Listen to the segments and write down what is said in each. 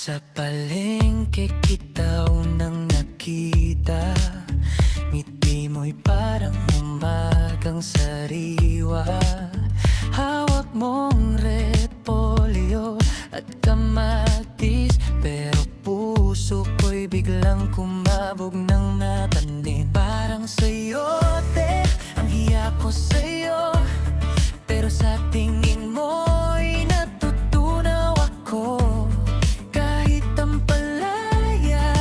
Sa palengke kita unang nakita, ngiti mo'y parang umagang sariwa. Hawak mong repolyo at kamatis, pero puso ko'y biglang kumabog ng napanin. Parang sayote ang hiya ko sa'yo, pero sa tingin mo'y natutunaw ako. Kahit ang palaya,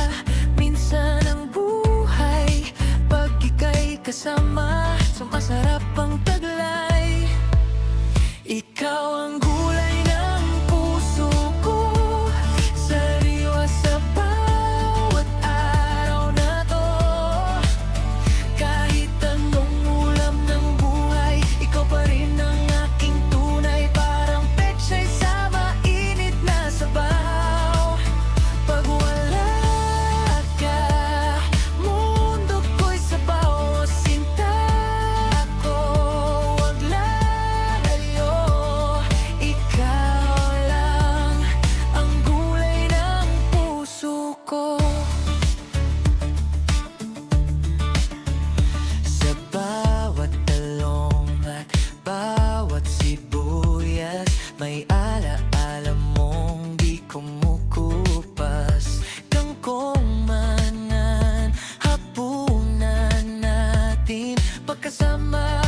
minsan ang buhay, pag ika'y kasama, sumasarap ang taglay. Ikaw ang gulay ng puso ko, sariwa sa bawat araw na to. Kahit anong ulam ng buhay, ikaw pa rin ang aking tunay. Parang petsa'y sa mainit na sabaw. Pag wala ka, mundo ko'y sabaw. Sinta ko, wag lalayo. Ikaw lang ang gulay ng puso ko. Sa bawat talong at bawat sibuyas, may alaala mong di kumukupas. Kangkong manan, hapunan natin, pagkasama